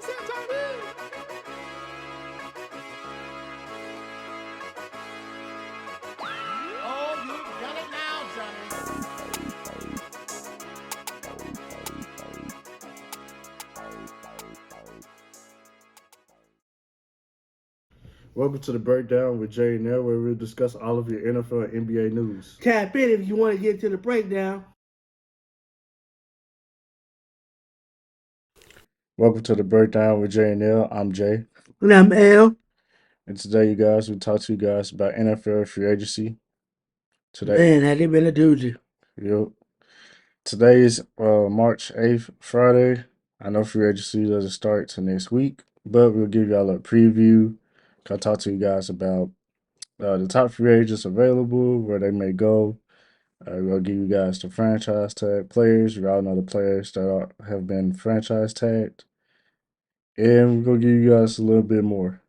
Oh, you've done it now, Johnny. Welcome to the breakdown with Jay and Nell, where we'll discuss all of your NFL and NBA news. Tap in if you want to get to the breakdown. Welcome to the breakdown with Jay and Nell. I'm Jay, And I'm L. and today, you guys, we talk to you guys about NFL free agency. Today, Man, had it been a doozy. yep. Today is March 8th, Friday. I know free agency doesn't start till next week, but we'll give y'all a preview. I'll talk to you guys about the top free agents available, where they may go. We'll give you guys the franchise tag players. You all know the players that have been franchise tagged. And we're going to give you guys a little bit more.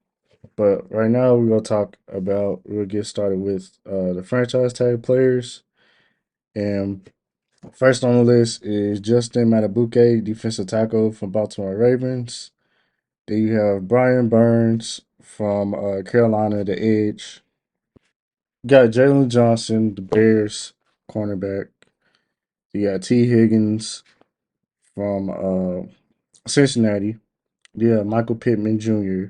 But right now, we'll get started with the franchise tag players. And first on the list is Justin Matabuke, defensive tackle from Baltimore Ravens. Then you have Brian Burns from Carolina, the Edge. You got Jalen Johnson, the Bears cornerback. You got T. Higgins from Cincinnati. Yeah, Michael Pittman Jr.,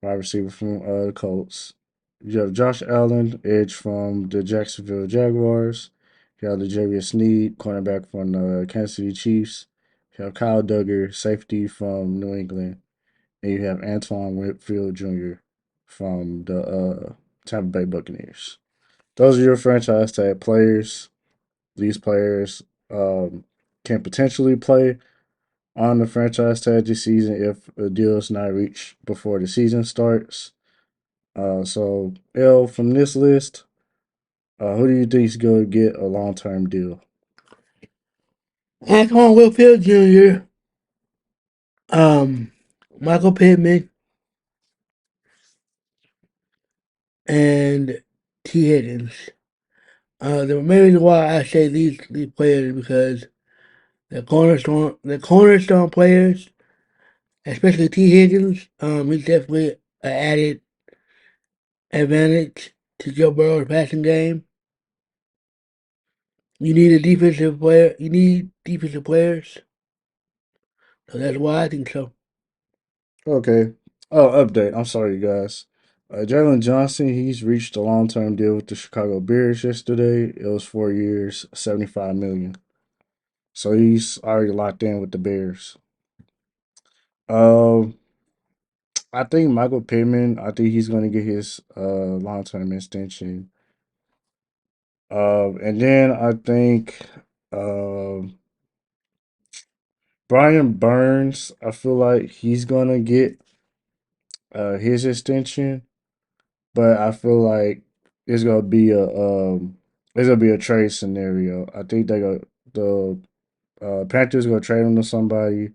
wide receiver from the Colts. You have Josh Allen, edge from the Jacksonville Jaguars. You have L'Jarius Sneed, cornerback from the Kansas City Chiefs. You have Kyle Duggar, safety from New England. And you have Antoine Whitfield Jr. from the Tampa Bay Buccaneers. Those are your franchise tag players. These players can potentially play on the franchise tag this season if a deal is not reached before the season starts. So L, from this list, who do you think is going to get a long term deal? Antoine Whitfield Jr., um, Michael Pittman, and T. Higgins. The main reason why I say these players is because the cornerstone players, especially T. Higgins, he's definitely an added advantage to Joe Burrow's passing game. You need a defensive player. You need defensive players. So that's why I think so. Okay. Oh, update. I'm sorry, you guys. Jalen Johnson, he's reached a long term deal with the Chicago Bears yesterday. It was 4 years, $75 million. So he's already locked in with the Bears. Um, I think Michael Pittman, I think he's going to get his long term extension. And then I think um Brian Burns, I feel like he's going to get his extension, but I feel like it's gonna be a trade scenario. I think the Panthers gonna trade him to somebody,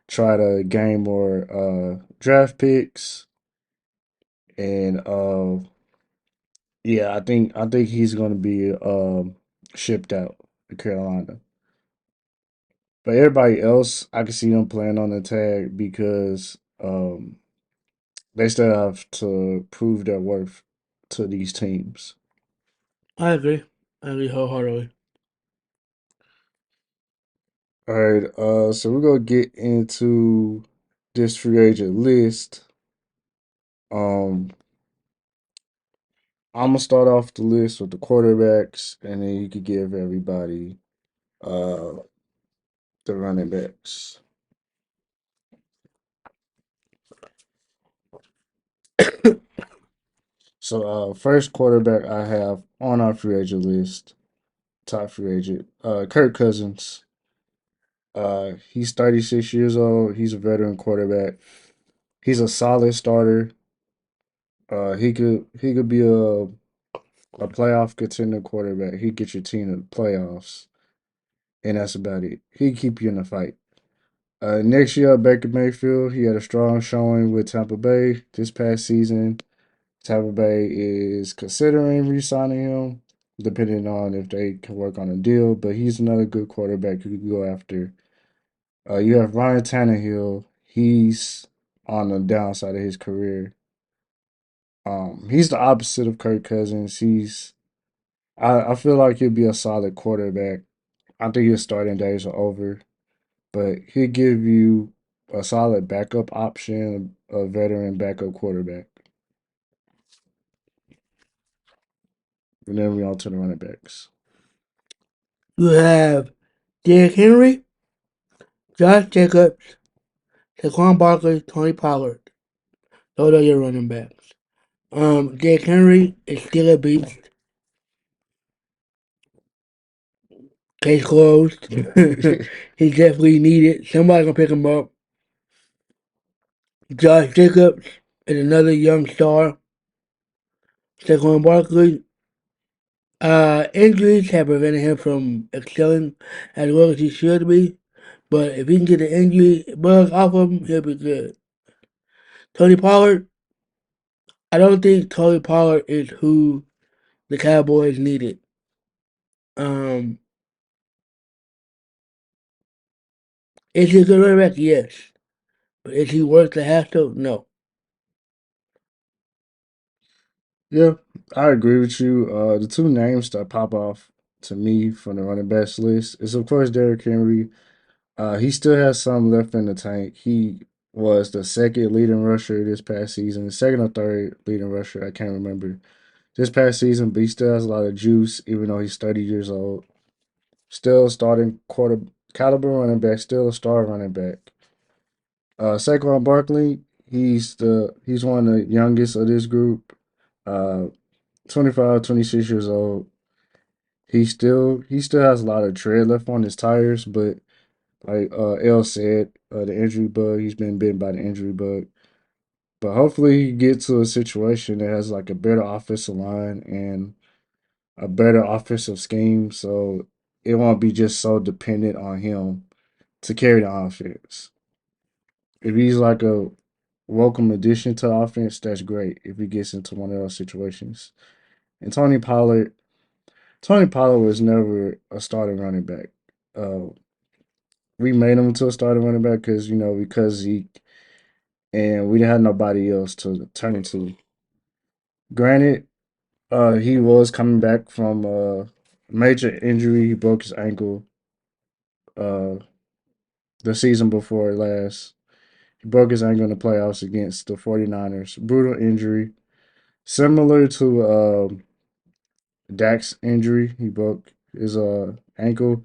try to gain more draft picks, and yeah, I think he's gonna be shipped out to Carolina. But everybody else, I can see them playing on the tag because they still have to prove their worth to these teams. I agree. I agree wholeheartedly. All right, so we're gonna get into this free agent list. Um, I'm gonna start off the list with the quarterbacks, and then you could give everybody uh the running backs. So, first quarterback I have on our free agent list, top free agent, Kirk Cousins. He's 36 years old. He's a veteran quarterback. He's a solid starter. He could be a playoff contender quarterback. He get your team to the playoffs, and that's about it. He keep you in the fight. Next year, Baker Mayfield, he had a strong showing with Tampa Bay this past season. Tampa Bay is considering re-signing him, depending on if they can work on a deal. But he's another good quarterback you can go after. You have Ryan Tannehill. he's on the downside of his career. He's the opposite of Kirk Cousins. I feel like he'll be a solid quarterback. I think his starting days are over, but he'll give you a solid backup option, a veteran backup quarterback. And then we on to the running backs. You have Derrick Henry, Josh Jacobs, Saquon Barkley, Tony Pollard. Those are your running backs. Derrick Henry is still a beast. Case closed. He's definitely needed. Somebody gonna pick him up. Josh Jacobs is another young star. Saquon Barkley. Injuries have prevented him from excelling as well as he should be. But if he can get the injury bug off of him, he'll be good. Tony Pollard. I don't think Tony Pollard is who the Cowboys needed. Um, is he a good running back? Yes. But is he worth the hassle? No. Yeah, I agree with you. The two names that pop off to me from the running backs list is of course Derrick Henry. He still has some left in the tank. He was the second leading rusher this past season, second or third leading rusher. I can't remember this past season, but he still has a lot of juice, even though he's 30 years old. Still starting quarter caliber running back, still a star running back. Saquon Barkley, he's one of the youngest of this group. Uh, 25, 26 years old. He still has a lot of tread left on his tires, but like L said, the injury bug. He's been bitten by the injury bug. But hopefully he gets to a situation that has like a better offensive line and a better offensive scheme, so it won't be just so dependent on him to carry the offense. If he's like a welcome addition to the offense, that's great. If he gets into one of those situations, and Tony Pollard was never a starting running back. Uh, we made him into a starting running back because Zeke, and we didn't have nobody else to turn into. Granted, he was coming back from a major injury. He broke his ankle uh, the season before last. He broke his ankle in the playoffs against the 49ers. Brutal injury. Similar to Dak's injury. He broke his ankle.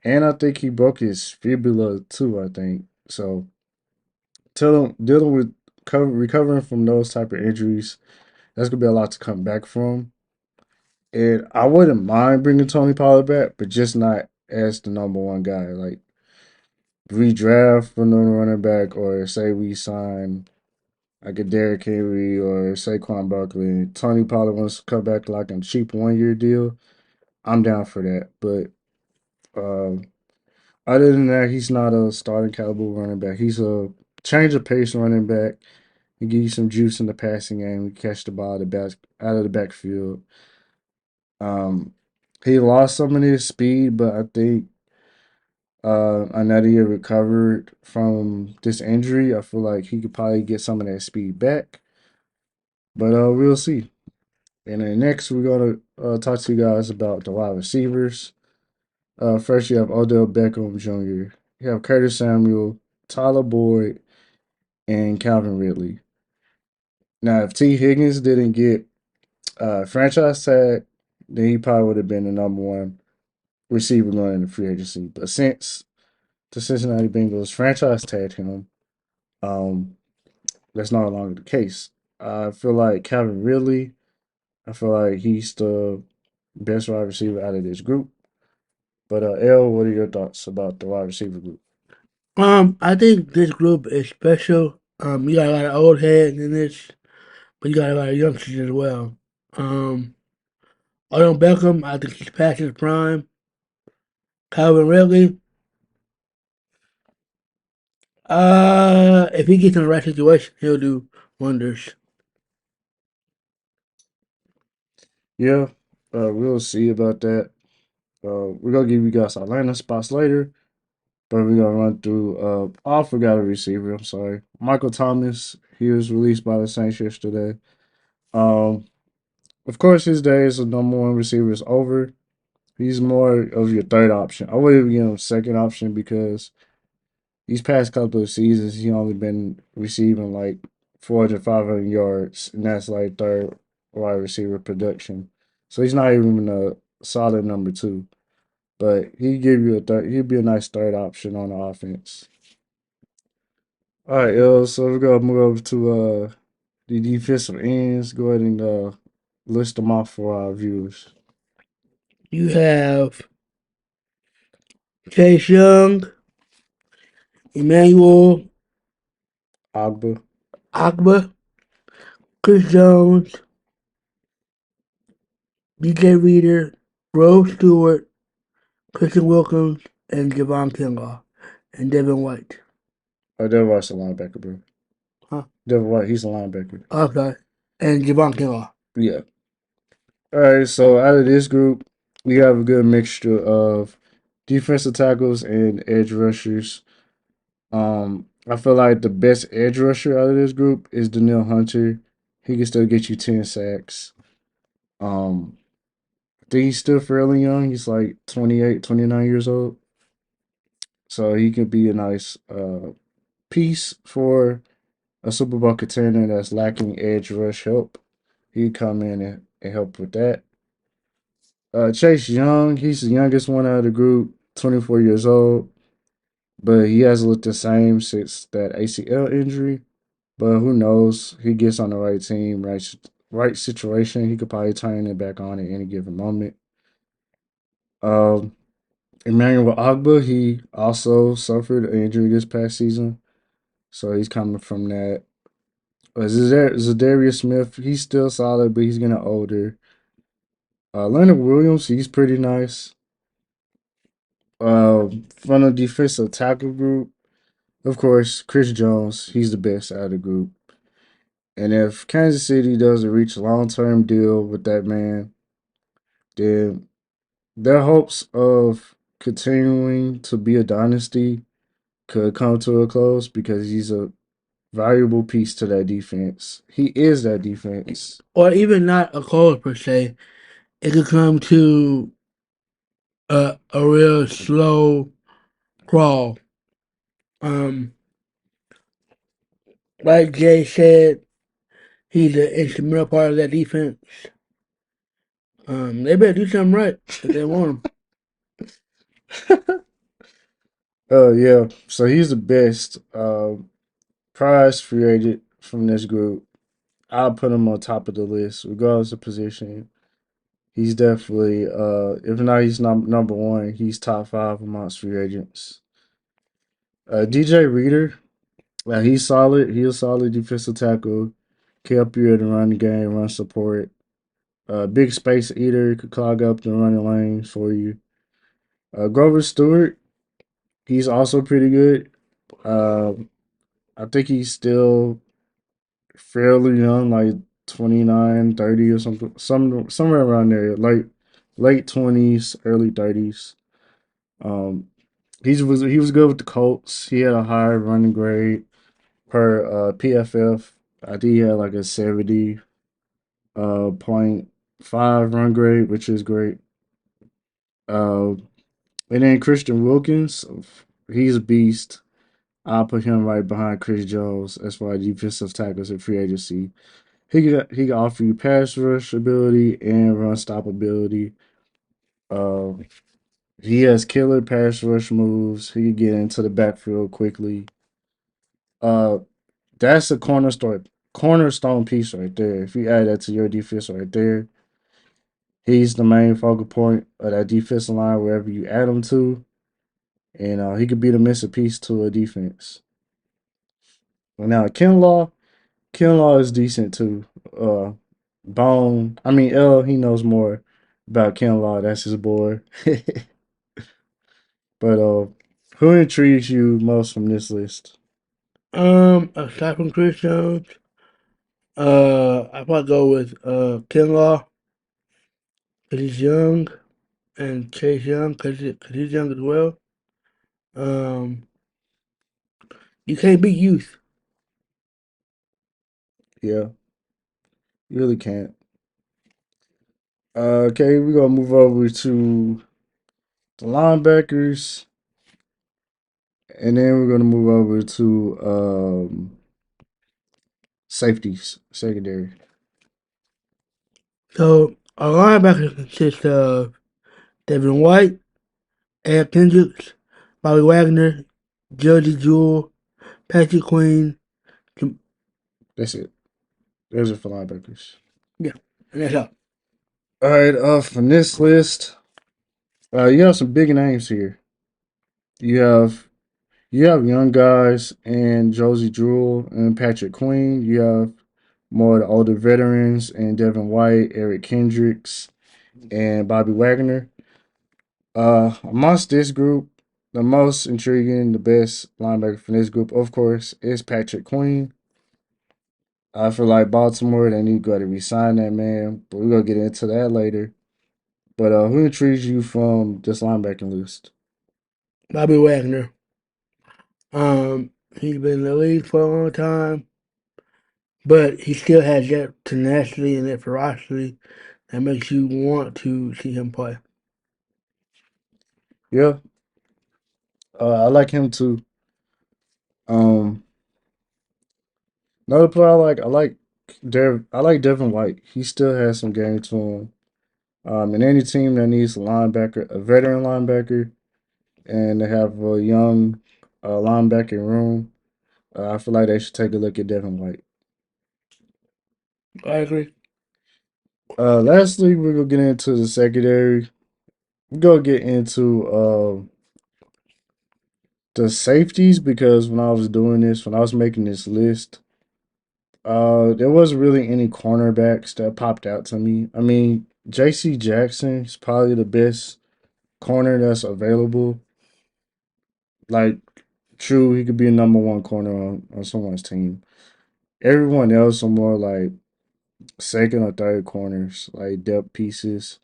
And I think he broke his fibula too, I think. So dealing with recovering from those type of injuries, that's gonna be a lot to come back from. And I wouldn't mind bringing Tony Pollard back, but just not as the number one guy. Like redraft for no running back, or say we sign like a Derrick Henry or Saquon Barkley, and Tony Pollard wants to come back like a cheap 1 year deal. I'm down for that. But uh, other than that, he's not a starting caliber running back. He's a change of pace running back. He give you some juice in the passing game. He catch the ball out of the backfield. Um, he lost some of his speed, but I think now that he recovered from this injury, I feel like he could probably get some of that speed back. But we'll see. And then next, we're gonna talk to you guys about the wide receivers. First, you have Odell Beckham Jr. You have Curtis Samuel, Tyler Boyd, and Calvin Ridley. Now, if T. Higgins didn't get franchise tag, then he probably would have been the number one receiver going into free agency. But since the Cincinnati Bengals franchise tagged him, um, that's no longer the case. I feel like Calvin Ridley, I feel like he's the best wide receiver out of this group. But L, what are your thoughts about the wide receiver group? I think this group is special. You got a lot of old heads in this, but you got a lot of youngsters as well. Um, Odell Beckham, I think he's past his prime. Calvin Ridley, if he gets in the right situation, he'll do wonders. Yeah, we'll see about that. We're gonna give you guys our landing spots later. But we're gonna run through. I forgot a receiver. I'm sorry, Michael Thomas. He was released by the Saints yesterday. Um, of course, his days of number one receiver is over. He's more of your third option. I wouldn't give him second option because these past couple of seasons he only been receiving like 400, 500 yards, and that's like third wide receiver production. So he's not even a solid number two. But he give you a third. He'd be a nice third option on the offense. All right, yo. So we're gonna move over to the defensive ends. Go ahead and list them off for our viewers. You have Chase Young, Emmanuel Agba, Agba, Chris Jones, DJ Reader, Rose Stewart, Christian Wilkins, and Javon Kinlaw, and Devin White. oh, Devin White's a linebacker, bro. Huh? Devin White, he's a linebacker. Okay. And Javon Kinlaw. Yeah. All right. So out of this group, we have a good mixture of defensive tackles and edge rushers. I feel like the best edge rusher out of this group is Daniil Hunter. He can still get you 10 sacks. Um, I think he's still fairly young. He's like 28, 29 years old. So he could be a nice piece for a Super Bowl contender that's lacking edge rush help. He'd come in and help with that. Chase Young, he's the youngest one out of the group, 24 years old, but he hasn't looked the same since that ACL injury. But who knows? He gets on the right team, right situation. He could probably turn it back on at any given moment. Um, Emmanuel Agba, he also suffered an injury this past season, so he's coming from that. Zadarius Smith, he's still solid, but he's getting older. Leonard Williams, he's pretty nice. From the defensive tackle group, of course, Chris Jones, he's the best out of the group. And if Kansas City doesn't reach a long term deal with that man, then their hopes of continuing to be a dynasty could come to a close because he's a valuable piece to that defense. He is that defense. Or even not a close per se. It could come to a real slow crawl. Um, like Jay said, he's an instrumental part of that defense. They better do something right if they want him. Yeah. So he's the best prize free agent from this group. I'll put him on top of the list, regardless of position. He's definitely, if not, he's not number one. He's top five amongst free agents. DJ Reader, he's solid. He's a solid defensive tackle. Can help you to run the game, run support. Big space eater, could clog up the running lanes for you. Grover Stewart, he's also pretty good. Uh, I think he's still fairly young, like 29, 30 or something, somewhere around there, like late 20s, early 30s. Um, he was good with the Colts. He had a high running grade per PFF. I think he had like a 70 point five run grade, which is great. Uh, and then Christian Wilkins, he's a beast. I'll put him right behind Chris Jones as far as defensive tackles in free agency. He can offer you pass rush ability and run stop ability. Uh, he has killer pass rush moves. He can get into the backfield quickly. Uh, that's a cornerstone piece right there. If you add that to your defense right there, he's the main focal point of that defensive line wherever you add him to, and he could be the missing piece to a defense. Well, now Kinlaw is decent too. Uh, L, he knows more about Kinlaw. That's his boy. But who intrigues you most from this list? Aside from Chris Jones, I'd probably go with Kinlaw because he's young, and Chase Young because he's young as well. Um, you can't beat youth. Yeah, you really can't. Okay, we're gonna move over to the linebackers, and then we're gonna move over to safeties, secondary. So our linebackers consist of Devin White, Eric Kendricks, Bobby Wagner, Jody Jewell, Patrick Queen. That's it. Those are for linebackers. Yeah, and that's all. All right, from this list, you have some big names here. You have young guys and Josie Jewell and Patrick Queen. You have more of the older veterans and Devin White, Eric Kendricks, and Bobby Wagner. Amongst this group, the most intriguing, the best linebacker from this group, of course, is Patrick Queen. I feel like Baltimore, they need to go ahead and resign that man, but we're gonna get into that later. But who intrigues you from this linebacking list? Bobby Wagner. He's been in the league for a long time, but he still has that tenacity and that ferocity that makes you want to see him play. Yeah, I like him too. Um, Another player I like Devin White. He still has some game to him. And any team that needs a linebacker, a veteran linebacker, and they have a young linebacking room, I feel like they should take a look at Devin White. I agree. Lastly, we're gonna get into the secondary. We're gonna get into the safeties because when I was making this list, there wasn't really any cornerbacks that popped out to me. I mean, J.C. Jackson is probably the best corner that's available. Like, true, he could be a number one corner on someone's team. Everyone else are more like second or third corners, like depth pieces.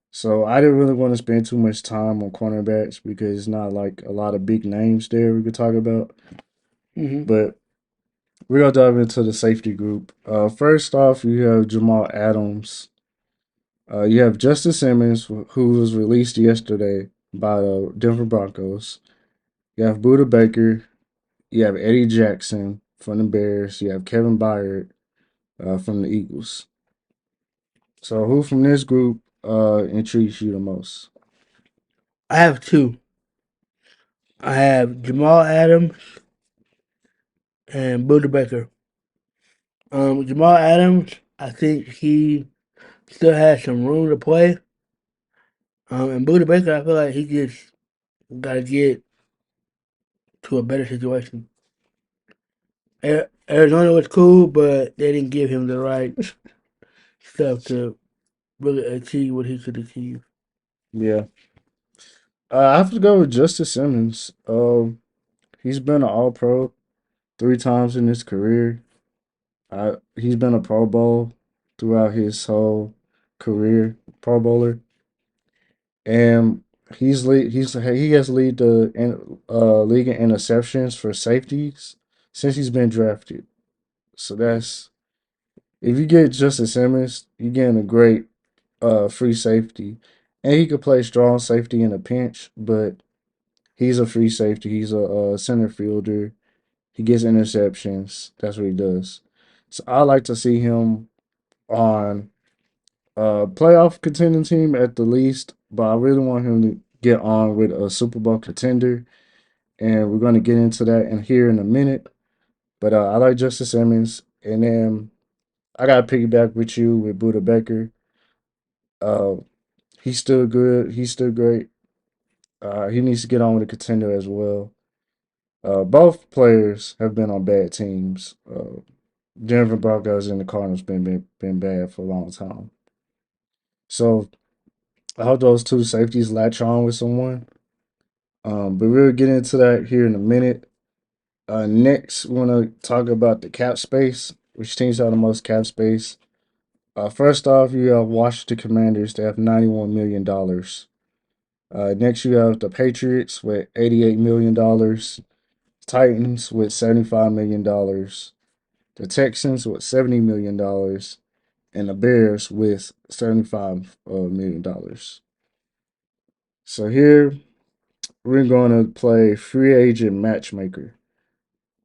So I didn't really want to spend too much time on cornerbacks because it's not like a lot of big names there we could talk about. Hmm. But we're gonna dive into the safety group. First off, you have Jamal Adams. You have Justice Simmons, who was released yesterday by the Denver Broncos. You have Buda Baker. You have Eddie Jackson from the Bears. You have Kevin Byard from the Eagles. So, who from this group intrigues you the most? I have two. I have Jamal Adams and Buda Baker. Jamal Adams, I think he still has some room to play. And Buda Baker, I feel like he just got to get to a better situation. Arizona was cool, but they didn't give him the right stuff to really achieve what he could achieve. Yeah, I have to go with Justice Simmons. He's been an All Pro 3 times in his career. He's been a Pro Bowl throughout his whole career, Pro Bowler, and he has lead the league in interceptions for safeties since he's been drafted. So that's if you get Justin Simmons, you're getting a great free safety, and he could play strong safety in a pinch, but he's a free safety. He's a center fielder. He gets interceptions. That's what he does. So I like to see him on a playoff contending team at the least, but I really want him to get on with a Super Bowl contender, and we're going to get into that in here in a minute. But I like Justice Simmons, and then I got to piggyback with you with Buda Baker. Uh, he's still good. He's still great. He needs to get on with a contender as well. Both players have been on bad teams. Denver Broncos and the Cardinals been bad for a long time. So I hope those two safeties latch on with someone. But we'll get into that here in a minute. Next, we want to talk about the cap space, which teams have the most cap space. First off, you have Washington Commanders. They have $91 million. Next, you have the Patriots with $88 million, Titans with $75 million, the Texans with $70 million, and the Bears with $75 million. So here we're going to play free agent matchmaker.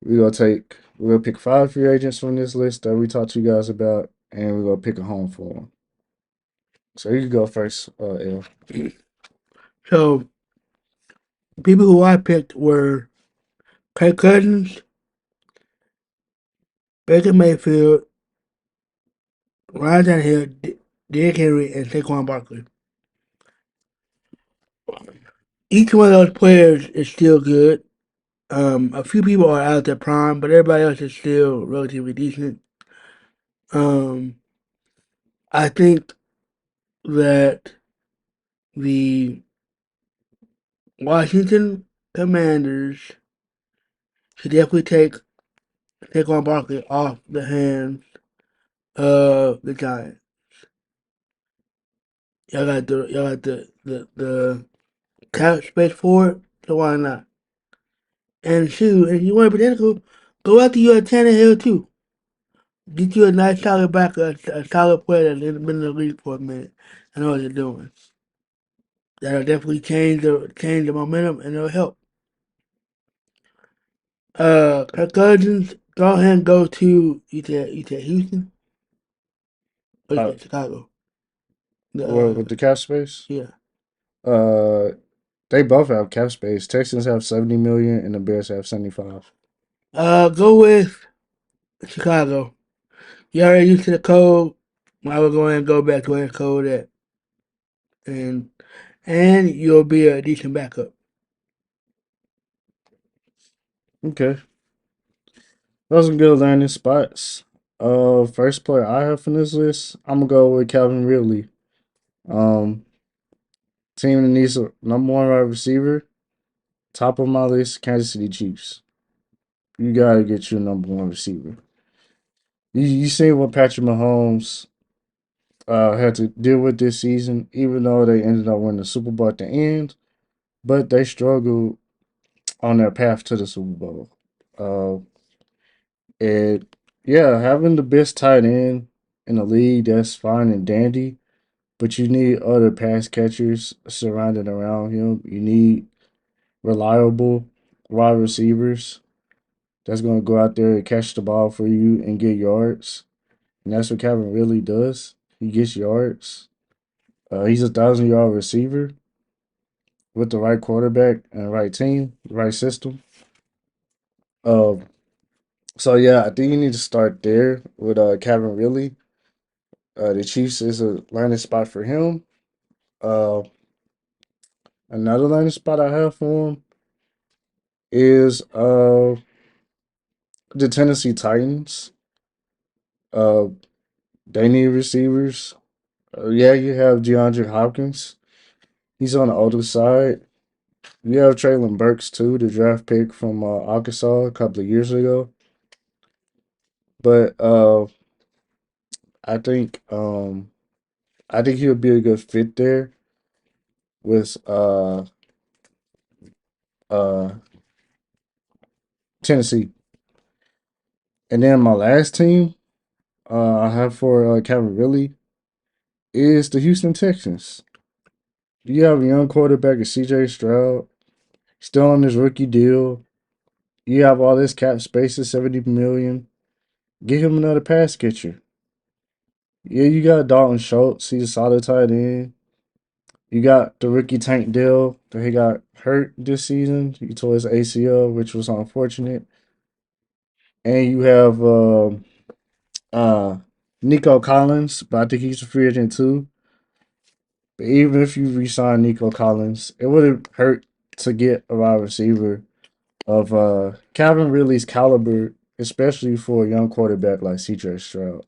We're gonna pick 5 free agents from this list that we talked to you guys about, and we're gonna pick a home for them. So you can go first, L. So people who I picked were Kirk Cousins, Baker Mayfield, Ryan Tannehill, Derrick Henry, and Saquon Barkley. Each one of those players is still good. A few people are out their prime, but everybody else is still relatively decent. Um, I think that the Washington Commanders should definitely take Saquon Barkley off the hands of the Giants. Y'all got the cap space for it, so why not? And shoot, if you want to be technical, go after you at Tannehill too. Get you a nice solid back, a solid player that's been in the league for a minute. I know what they're doing. That'll definitely change the momentum and it'll help. Kirk Cousins, go ahead and go to you said Houston or you Uh, said Chicago. well, with the cap space, Yeah. uh, they both have cap space. Texans have 70 million, and the Bears have 75. Go with Chicago. You already used to the code. I will go ahead and go back to where the code at, and you'll be a decent backup. Okay, those are good landing spots. First player I have from this list, I'm gonna go with Calvin Ridley. Um, Team that needs a number one wide receiver. Top of my list, Kansas City Chiefs. You gotta get your number one receiver. You seen what Patrick Mahomes had to deal with this season, even though they ended up winning the Super Bowl at the end, but they struggled on their path to the Super Bowl. Uh, and yeah, having the best tight end in the league, that's fine and dandy, but you need other pass catchers surrounded around him. You need reliable wide receivers that's going to go out there and catch the ball for you and get yards. And that's what Calvin really does. He gets yards. He's 1,000 yard receiver with the right quarterback and the right team, the right system. Uh, so yeah, I think you need to start there with Calvin Ridley. The Chiefs is a landing spot for him. Uh, Another landing spot I have for him is the Tennessee Titans. Uh, they need receivers. Yeah, you have DeAndre Hopkins. He's on the older side. You have Traylon Burks too, the draft pick from Arkansas a couple of years ago. But I think um, I think he would be a good fit there with uh, Tennessee. And then my last team I have for Calvin Ridley is the Houston Texans. You have a young quarterback, C.J. Stroud, still on his rookie deal. You have all this cap space of 70 million. Get him another pass catcher. Yeah, you got Dalton Schultz. He's a solid tight end. You got the rookie Tank Dell that he got hurt this season. He tore his ACL, which was unfortunate. And you have uh, Nico Collins, but I think he's a free agent too. But even if you re-sign Nico Collins, it wouldn't hurt to get a wide receiver of Calvin Ridley's caliber, especially for a young quarterback like C.J. Stroud.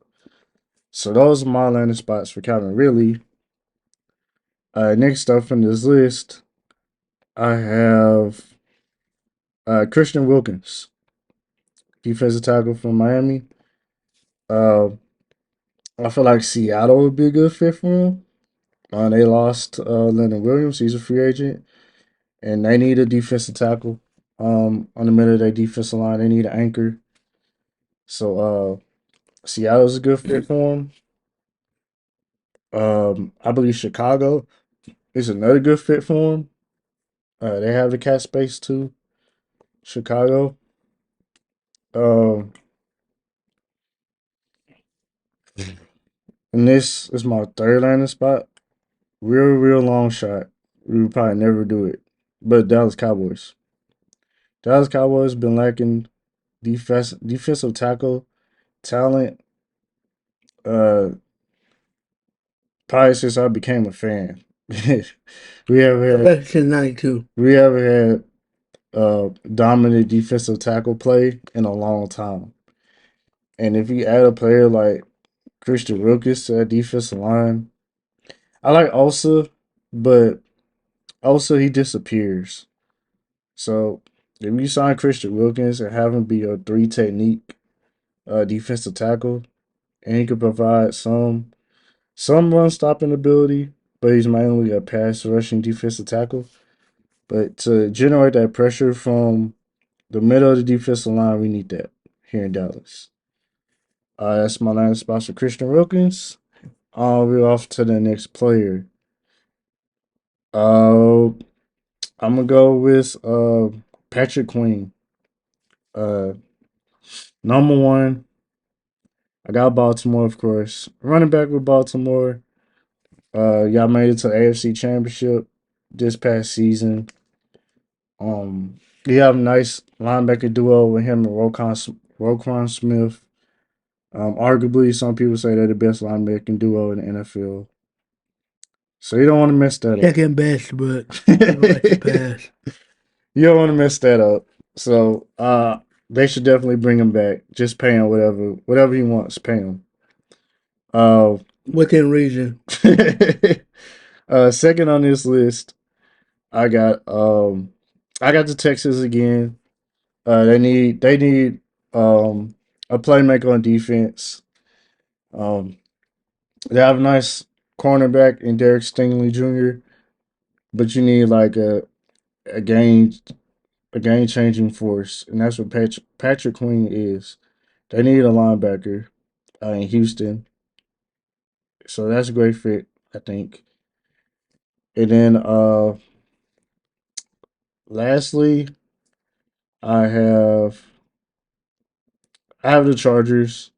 So those are my landing spots for Calvin Ridley. Next up in this list, I have Christian Wilkins, defensive tackle from Miami. Uh, I feel like Seattle would be a good fit for him. They lost Leonard Williams. He's a free agent, and they need a defensive tackle. On the middle of their defensive line, they need an anchor. So Seattle's a good fit for him. I believe Chicago is another good fit for him. They have the cap space too. Chicago. Um, and this is my third landing spot. Real long shot. We would probably never do it. But Dallas Cowboys. Dallas Cowboys been lacking defensive tackle talent. Uh, Probably since I became a fan. we have had Especially since '92. we haven't had dominant defensive tackle play in a long time. And if you add a player like Christian Wilkins to that defensive line, I like Osa, but also he disappears. So if you sign Christian Wilkins and have him be a three technique defensive tackle, and he could provide some run stopping ability, but he's mainly a pass rushing defensive tackle. But to generate that pressure from the middle of the defensive line, we need that here in Dallas. That's my last sponsor, Christian Wilkins. We're off to the next player. Uh, I'm gonna go with Patrick Queen. Uh, Number one, I got Baltimore, of course. Running back with Baltimore. Y'all made it to the AFC Championship this past season. You have a nice linebacker duo with him and Roquan Smith. Arguably, some people say they're the best linebacking duo in the NFL. So you don't want to mess that up. Second best, but I should pass. You don't want to mess that up. So they should definitely bring him back. Just pay him whatever he wants. Pay him. Uh, Within reason. Second on this list, I got the Texans again. They need a playmaker on defense. Um, they have a nice cornerback in Derek Stingley Jr., but you need like a game a game changing force, and that's what Patrick Queen is. They need a linebacker in Houston, so that's a great fit, I think. And then lastly, I have I have the Chargers.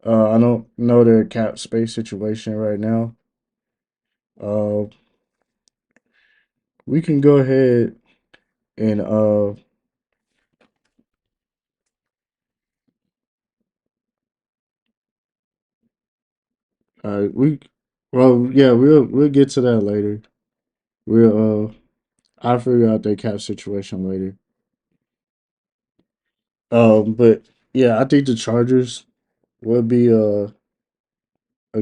I don't know their cap space situation right now. Uh, we can go ahead and we well yeah we'll get to that later. We'll I'll figure out their cap situation later. But yeah, I think the Chargers would be a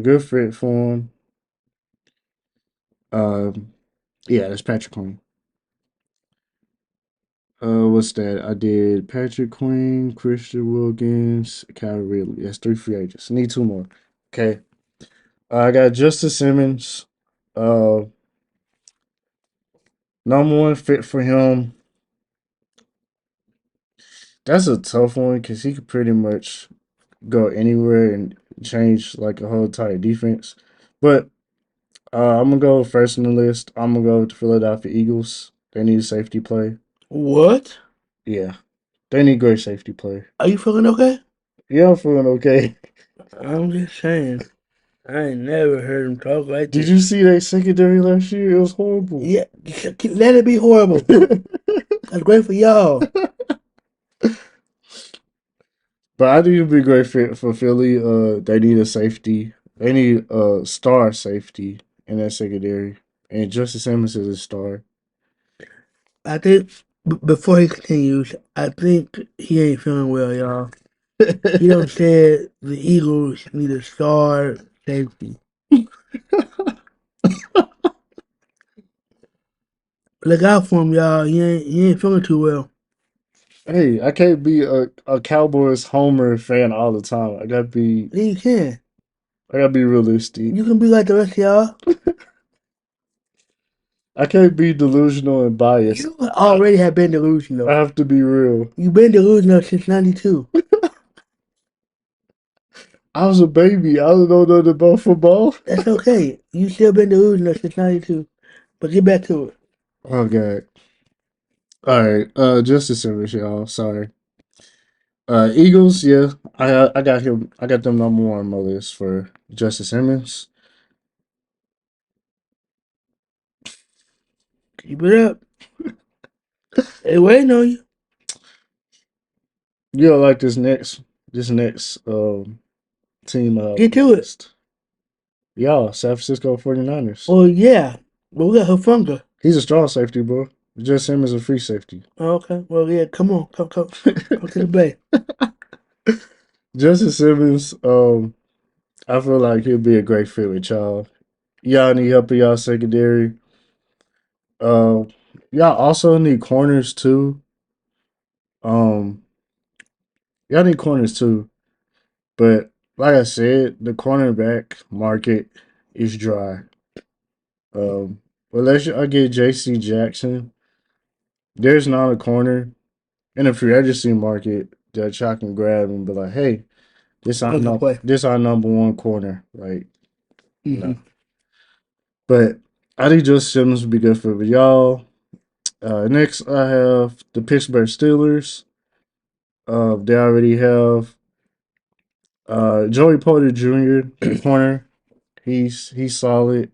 good fit for him. Yeah, that's Patrick Queen. What's that? I did Patrick Queen, Christian Wilkins, Calvin Ridley. That's three free agents. Need two more. Okay. I got Justice Simmons. Uh, Number one fit for him. That's a tough one because he could pretty much go anywhere and change like a whole entire defense. But I'm gonna go first on the list. I'm gonna go with the Philadelphia Eagles. They need a safety play. What? Yeah, they need great safety play. Are you feeling okay? Yeah, I'm feeling okay. I'm just saying. I ain't never heard him talk like Did this. you see that secondary last year? It was horrible. Yeah, let it be horrible. That's great for y'all. But I think it'd be a great fit for Philly. They need a safety. They need a star safety in that secondary, and Justice Simmons is a star. I think before he continues, I think he ain't feeling well, y'all. He done said the Eagles need a star safety. Look out for him, y'all. He ain't feeling too well. Hey, I can't be a Cowboys homer fan all the time. You can. I gotta be realistic. You can be like the rest of y'all. I can't be delusional and biased. You already have been delusional. I have to be real. You've been delusional since '92. I was a baby. I don't know nothing about football. That's okay. You still been delusional since '92. But get back to it. Oh god. All right. Justice Simmons, y'all. Sorry. Eagles. Yeah, I got him. I got them number one on my list for Justice Simmons. Keep it up. They waiting on you. You don't like this next team Get to it. list. Y'all, San Francisco 49ers. Well, yeah. But we got Hufunga. He's a strong safety, bro. Just him as a free safety. Oh, okay. Well, yeah. Come on. Come to the bay. Justice Simmons, I feel like he'll be a great fit with y'all. Y'all need help in y'all secondary. Uh, y'all also need corners too. Um, y'all need corners too. But like I said, the cornerback market is dry. Unless I get J.C. Jackson, there's not a corner in the free agency market that y'all can grab and be like, "Hey, I can play. this our number one corner." Like, Mm-hmm. no. But I think Justin Simmons would be good for y'all. Next, I have the Pittsburgh Steelers. They already have Joey Porter Jr. the corner. He's solid.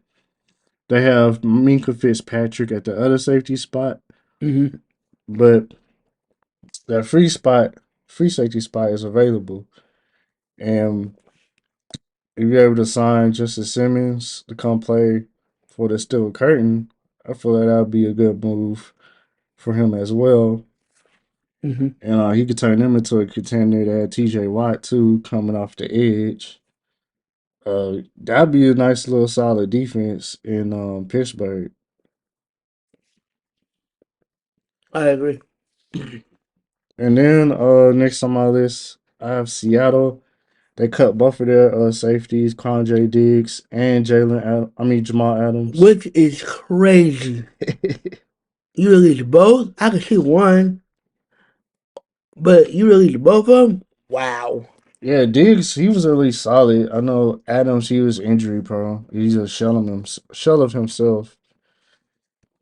They have Minka Fitzpatrick at the other safety spot, Mm-hmm. but that free safety spot is available. And if you're able to sign Justice Simmons to come play for the Steel Curtain, I feel like that would be a good move for him as well. Mm-hmm. And he could turn them into a contender to have TJ Watt too coming off the edge. That'd be a nice little solid defense in Pittsburgh. I agree. And then next on my list, I have Seattle. They cut both of their safeties, Conjay Diggs and Jamal Adams. Which is crazy. You release both? I can see one, but you release both of them? Wow. Yeah, Diggs, he was at least solid. I know Adams, he was injury prone. He's a shell of himself.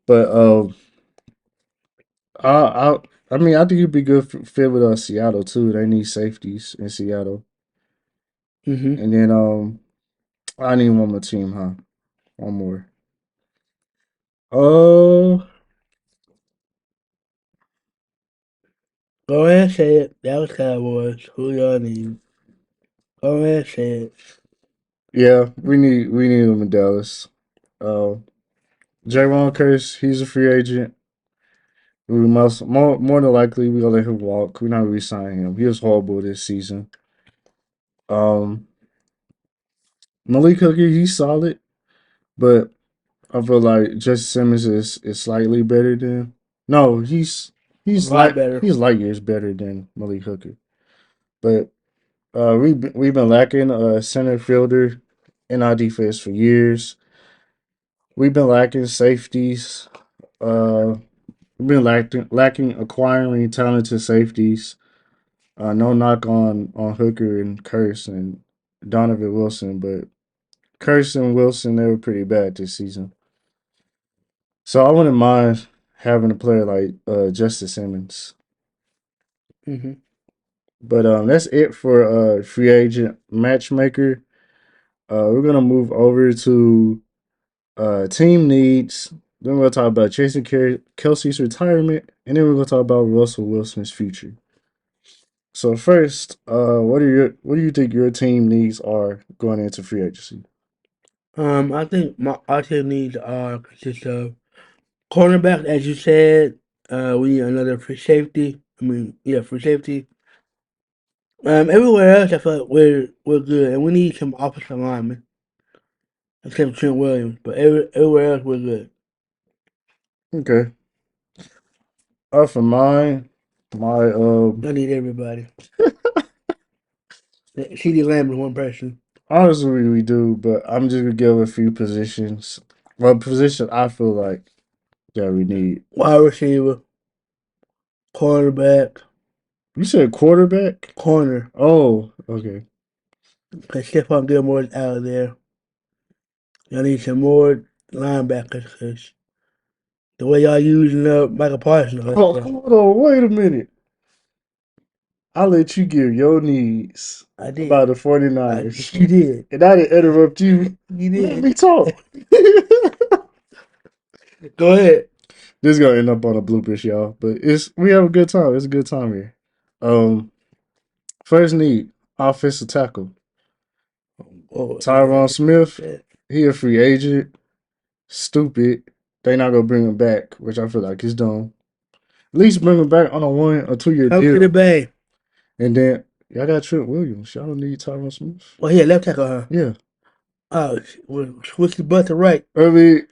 But I I mean, I think he'd be good fit with Seattle too. They need safeties in Seattle. Mm-hmm. And then I need one more team, huh? One more. Oh, Go ahead and say it. That was Cowboys. Who y'all need? Go ahead and say it. yeah, we need him in Dallas. Uh, Javon Curse, he's a free agent. We must more than likely we gonna let him walk. We're not re-signing him. He was horrible this season. Um, Malik Hooker, he's solid, but I feel like Justin Simmons is slightly better than. No, A lot better. he's light years better than Malik Hooker. But we've been lacking a center fielder in our defense for years. We've been lacking safeties. Uh, we've been lacking acquiring talented safeties. No knock on Hooker and Curse and Donovan Wilson, but Curse and Wilson, they were pretty bad this season. So I wouldn't mind having a player like Justice Simmons. Mm-hmm. But that's it for free agent matchmaker. We're gonna move over to team needs. Then we're gonna talk about Kelsey's retirement, and then we're gonna talk about Russell Wilson's future. So first, what do you think your team needs are going into free agency? I think our team needs consist of cornerback, as you said. We need another free safety. I mean, yeah, free safety. Everywhere else, I feel like we're good, and we need some offensive linemen, except for Trent Williams. But everywhere else, we're good. Okay. For mine, my I need everybody. CD Lamb is one person. honestly we do, but I'm just gonna give a few positions. Well, position I feel like that we need? Wide receiver, quarterback, You said quarterback? corner. Oh, okay. Cause Stephon Gilmore's out of there. Y'all need some more linebackers. Cause the way y'all using up Michael Parsons, Oh, hold on, wait a minute. I'll let you give your needs I about did. the 49ers. You did. And I didn't interrupt you. You Let did. me talk. Go ahead. This is gonna end up on a bloopers, y'all. But we have a good time. It's a good time here. Um, First need, offensive tackle. Oh, Tyron Smith, yeah. he a free agent. Stupid. They not gonna bring him back, which I feel like is dumb. At least bring him back on a 1 or 2 year Come to the deal. Bay. And then y'all got Trent Williams. Y'all don't need Tyron Smith. Well, yeah, left tackle, huh? Yeah. Oh, well, switch the butt to right. I mean,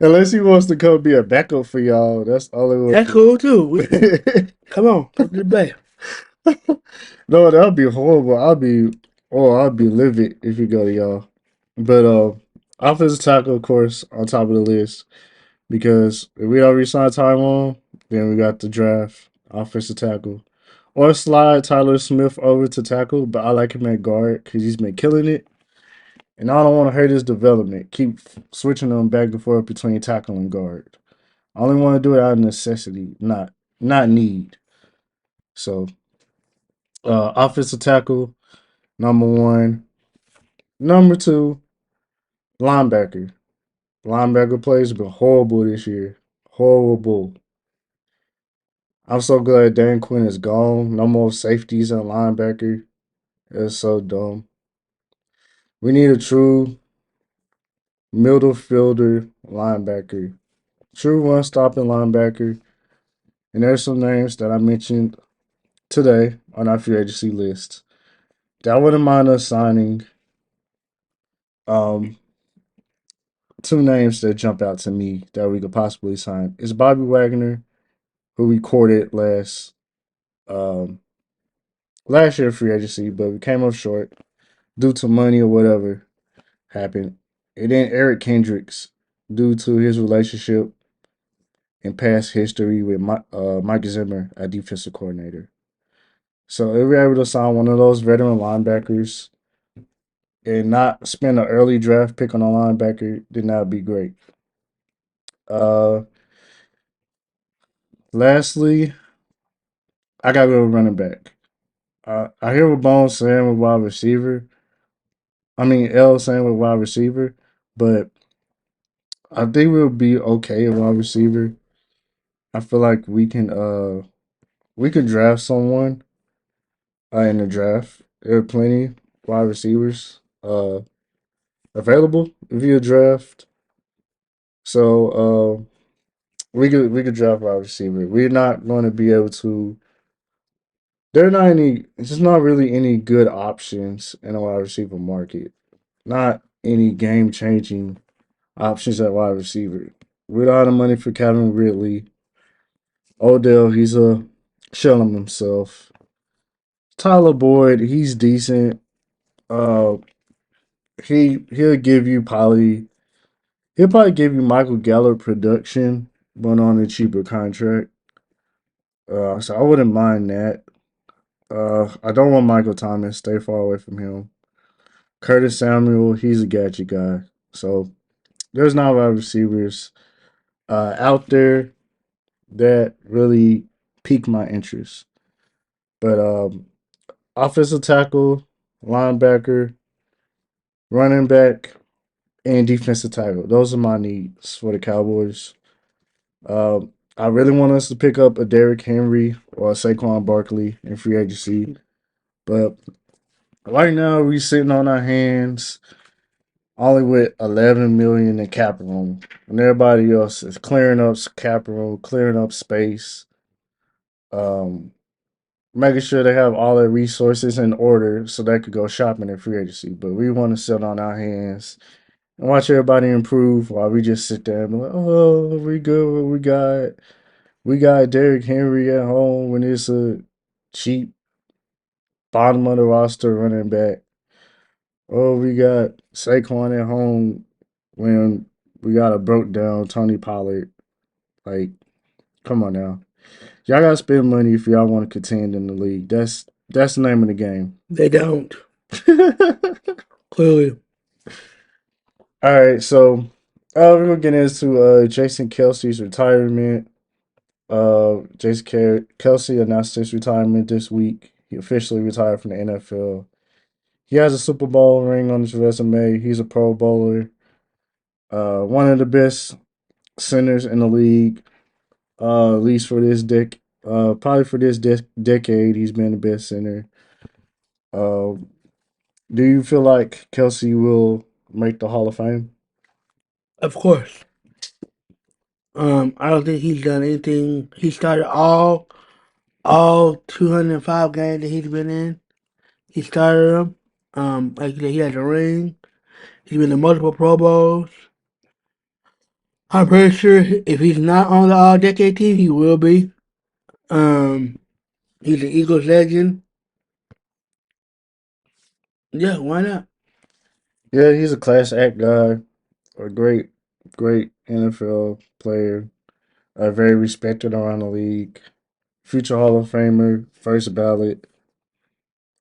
unless he wants to come be a backup for y'all, that's all it That's would cool too. be. Come on, come to the Bay. No, that'd be horrible. I'd be livid if you go to y'all. But offensive tackle, of course, on top of the list because if we already signed Tyrone, then we got the draft offensive tackle, or slide Tyler Smith over to tackle. But I like him at guard because he's been killing it, and I don't want to hurt his development. Keep switching them back and forth between tackle and guard. I only want to do it out of necessity, not need. So, offensive tackle, number one. Number two, linebacker. Linebacker plays have been horrible this year. Horrible. I'm so glad Dan Quinn is gone. No more safeties and linebacker. It's so dumb. We need a true middle fielder linebacker. True run stopping linebacker. And there's some names that I mentioned today on our free agency list that I wouldn't mind us signing. Um, Two names that jump out to me that we could possibly sign is Bobby Wagner, who we courted um last year free agency, but we came up short due to money or whatever happened. And then Eric Kendricks, due to his relationship and past history with Mike Zimmer, a defensive coordinator. So if we're able to sign one of those veteran linebackers and not spend an early draft pick on a linebacker, then that would be great. Uh, Lastly, I gotta go running back. I hear what Bones saying with wide receiver. I mean, L saying with wide receiver, but I think we'll be okay at wide receiver. I feel like we could draft someone in the draft. There are plenty wide receivers available via draft. So we could draft wide receiver. We're not going to be able to. There are not any. It's just not really any good options in the wide receiver market. Not any game changing options at wide receiver. We don't have the money for Calvin Ridley. Odell, he's a shell of himself. Tyler Boyd, he's decent. Uh, he'll give you probably he'll probably give you Michael Gallup production, but on a cheaper contract. So I wouldn't mind that. I don't want Michael Thomas. Stay far away from him. Curtis Samuel, he's a gadget guy. So there's not a lot of receivers out there that really pique my interest. But offensive tackle, linebacker, running back, and defensive tackle. Those are my needs for the Cowboys. I really want us to pick up a Derrick Henry or a Saquon Barkley in free agency, but right now we sitting on our hands only with 11 million in cap room, and everybody else is clearing up cap room, clearing up space, um, making sure they have all their resources in order so they could go shopping in free agency. But we want to sit on our hands and watch everybody improve while we just sit there and be like, "Oh, we good. What we got? We got Derrick Henry at home when it's a cheap bottom of the roster running back. Oh, we got Saquon at home when We got a broke down Tony Pollard. Like, come on now. Y'all gotta spend money if y'all want to contend in the league. That's the name of the game. They don't. All Clearly. right, so we're gonna get into Jason Kelsey's retirement. Kelsey announced his retirement this week. He officially retired from the NFL. He has a Super Bowl ring on his resume. He's a Pro Bowler. One of the best centers in the league. At least for this probably for this decade, he's been the best center. Uh, do you feel like Kelsey will make the Hall of Fame? Of course. I don't think he's done anything. He started all 205 games that he's been in. He started them. Like you said, he has a ring. He's been in multiple Pro Bowls. I'm pretty sure if he's not on the All Decade team, he will be. Um, he's an Eagles legend. Yeah, why not? Yeah, he's a class act guy. A great NFL player. Very respected around the league. Future Hall of Famer, first ballot.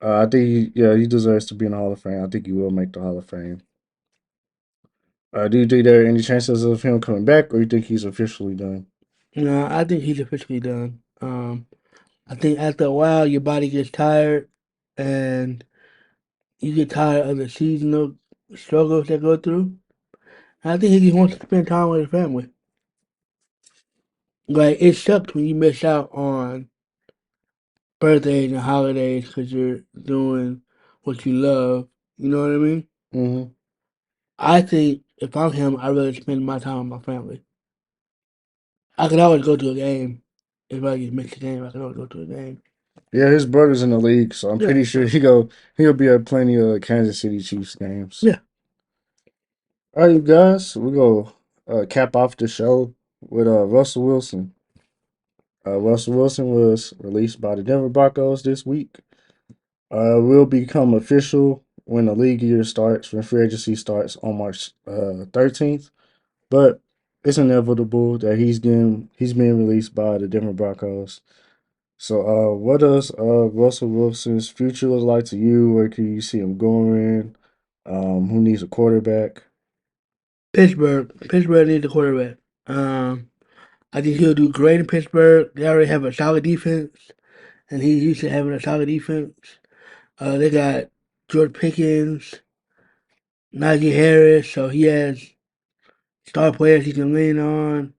I think he deserves to be in the Hall of Fame. I think he will make the Hall of Fame. Do you think there are any chances of him coming back, or you think he's officially done? No, I think he's officially done. I think after a while, your body gets tired, and you get tired of the seasonal struggles they go through. I think he just wants to spend time with his family. Like, it sucks when you miss out on birthdays and holidays because you're doing what you love. You know what I mean? Hmm. I think if I'm him, I'd rather spend my time with my family. I could always go to a game. If I get missed a game, I could always go to a game. Yeah, his brother's in the league, so I'm Yeah, pretty sure he'll be at plenty of Kansas City Chiefs games. yeah. All right, you guys, we go cap off the show with Russell Wilson. Russell Wilson was released by the Denver Broncos this week. Will become official when the league year starts, when free agency starts on March 13th. But it's inevitable that he's being released by the Denver Broncos. So, what does Russell Wilson's future look like to you? Where can you see him going? Who needs a quarterback? Pittsburgh. Pittsburgh needs a quarterback. I think he'll do great in Pittsburgh. They already have a solid defense, and he's used to having a solid defense. They got George Pickens, Najee Harris, so he has star players he can lean on,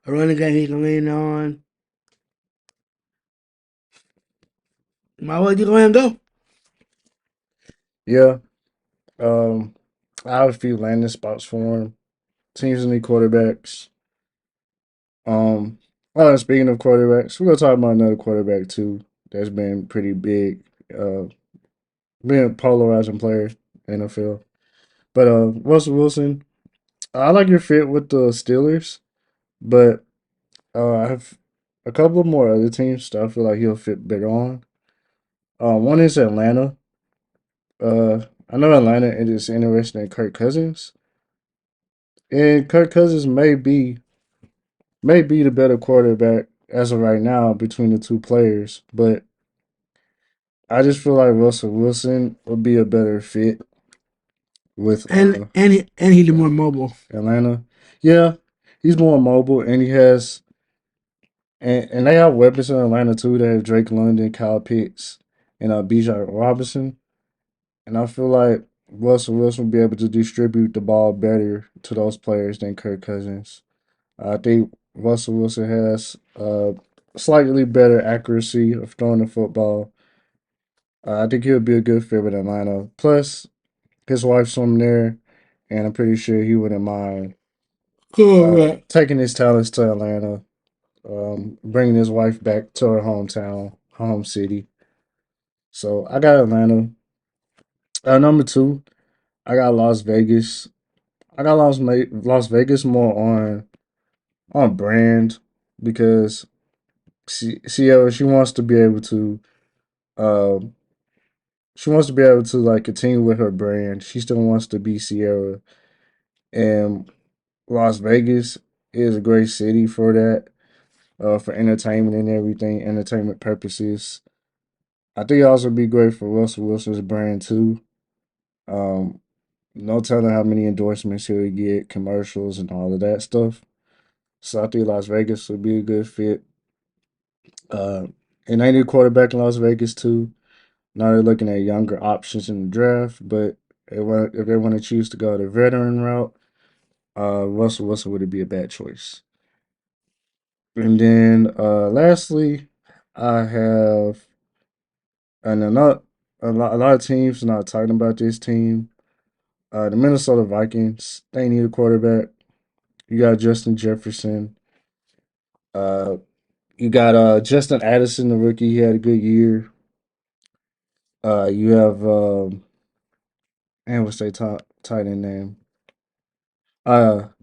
a running game he can lean on. Might well just go ahead and go. Yeah, um, I have a few landing spots for him. Teams need quarterbacks. Um, Speaking of quarterbacks, we're gonna talk about another quarterback too that's been pretty big. Uh, Being a polarizing player in the NFL. But Russell Wilson, I like your fit with the Steelers, but I have a couple of more other teams that I feel like he'll fit better on. One is Atlanta. I know Atlanta is interested in Kirk Cousins, and Kirk Cousins may be the better quarterback as of right now between the two players, but I just feel like Russell Wilson would be a better fit with And he's more mobile. Atlanta. Yeah, he's more mobile, and he has and they have weapons in Atlanta too. They have Drake London, Kyle Pitts, and Bijan Robinson. And I feel like Russell Wilson will be able to distribute the ball better to those players than Kirk Cousins. I think Russell Wilson has slightly better accuracy of throwing the football. I think he'll be a good fit with Atlanta. Plus, his wife's from there, and I'm pretty sure he wouldn't mind Correct. taking his talents to Atlanta, bringing his wife back to her hometown, her home city. So I got Atlanta. Number two, I got Las Vegas. I got Las Vegas more on brand because Sierra um she wants to be able to like continue with her brand. She still wants to be Sierra, and Las Vegas is a great city for that, for entertainment and everything, entertainment purposes. I think it also be great for Russell Wilson's brand too. Um, no telling how many endorsements he'll get, commercials and all of that stuff. So I think Las Vegas would be a good fit. Uh, and they need a quarterback in Las Vegas too. Now they're looking at younger options in the draft, but if they want to choose to go the veteran route, Russell Wilson would be a bad choice. And then lastly, I have and a lot of teams are not talking about this team. The Minnesota Vikings, they need a quarterback. You got Justin Jefferson. Uh, you got Justin Addison, the rookie. He had a good year. You have and what's their tight end name?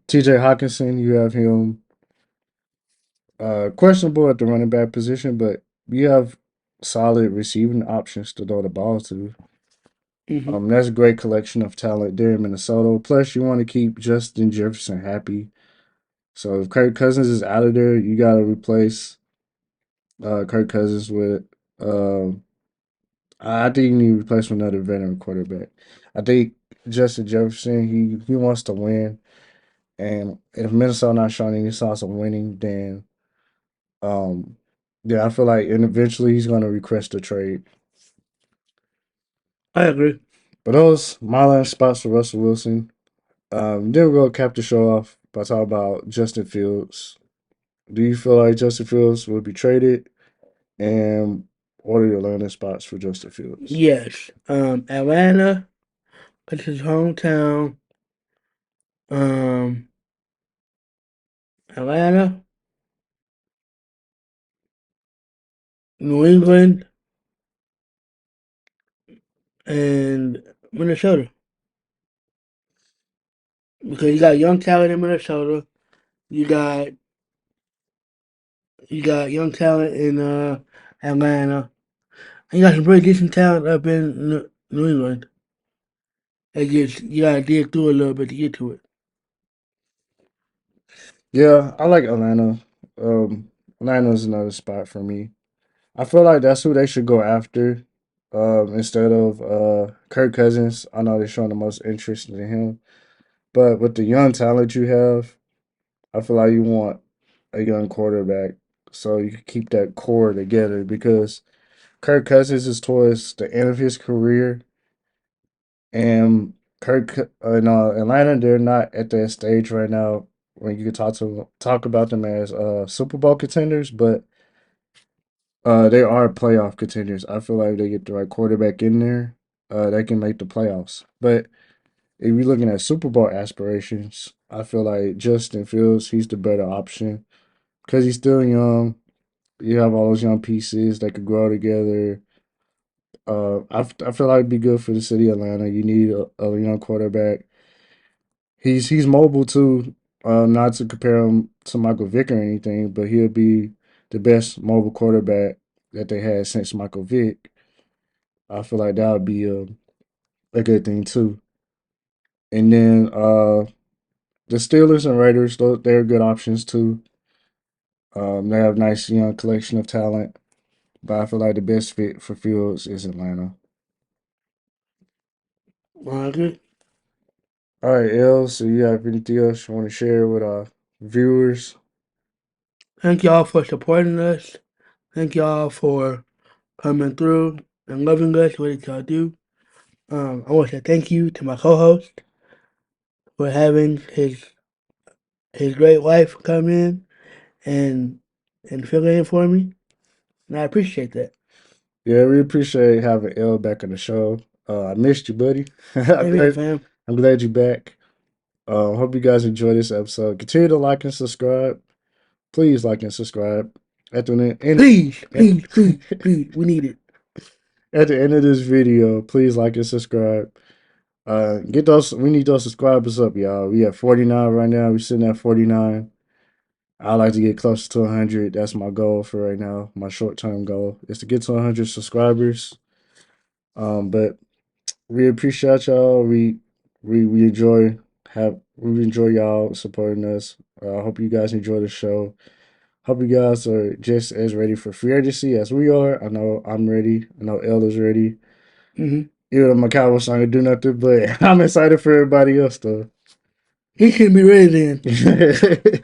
T.J. Hawkinson. You have him. Questionable at the running back position, but you have solid receiving options to throw the ball to. Hmm. That's a great collection of talent there in Minnesota. Plus, you want to keep Justin Jefferson happy. So if Kirk Cousins is out of there, you got to replace Kirk Cousins with. I think you need to replace with another veteran quarterback. I think Justin Jefferson he wants to win, and if Minnesota not showing any signs of winning, um, I feel like and eventually he's going to request a trade. I agree. But those my last spots for Russell Wilson. Then we're gonna cap the show off by talking about Justin Fields. Do you feel like Justin Fields will be traded? And what are your landing spots for Justin Fields? Yes. Atlanta, it's his hometown. Um, Atlanta, New England, and Minnesota. Because you got young talent in Minnesota. You got you got young talent in Atlanta. And you got some pretty decent talent up in New England. It just you gotta dig through a little bit to get to it. Yeah, I like Atlanta. Um, Atlanta's another spot for me. I feel like that's who they should go after. Instead of Kirk Cousins. I know they're showing the most interest in him. But with the young talent you have, I feel like you want a young quarterback so you can keep that core together because Kirk Cousins is towards the end of his career, and Atlanta, they're not at that stage right now when you can talk about them as Super Bowl contenders, but they are playoff contenders. I feel like they get the right quarterback in there, they can make the playoffs. But if you're looking at Super Bowl aspirations, I feel like Justin Fields, he's the better option because he's still young. You have all those young pieces that could grow together. I feel like it'd be good for the city of Atlanta. You need a young quarterback. He's mobile too. Not to compare him to Michael Vick or anything, but he'll be the best mobile quarterback that they had since Michael Vick. I feel like that would be a good thing too. And then the Steelers and Raiders, they're good options too. They have nice young collection of talent, but I feel like the best fit for Fields is Atlanta. Okay. All right, El. So you have anything else you want to share with our viewers? Thank y'all for supporting us. Thank y'all for coming through and loving us. What did y'all do? I want to say thank you to my co-host for having his great wife come in and fill in for me, and I appreciate that. Yeah, we appreciate having El back on the show. I missed you, buddy. I'm Same here, glad, fam. I'm glad you're back. Hope you guys enjoy this episode. Continue to like and subscribe. Please like and subscribe. At the end, Please, at, please, please, please. We need it. at the end of this video, please like and subscribe. Get those. We need those subscribers up, y'all. We at 49 right now. We're sitting at 49. I like to get closer to 100. That's my goal for right now. My short term goal is to get to 100 subscribers. But we appreciate y'all. We enjoy have We enjoy y'all supporting us. I hope you guys enjoy the show. Hope you guys are just as ready for free agency as we are. I know I'm ready. I know El is ready. Mm-hmm. Even though my Cowboys aren't gonna do nothing, but I'm excited for everybody else though. He should be ready then.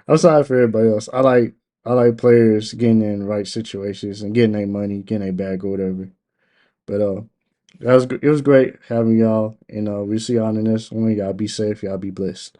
I'm sorry for everybody else. I like players getting in the right situations and getting their money, getting their bag or whatever. But it was great having y'all, and we'll see y'all in the next one. Y'all be safe, y'all be blessed.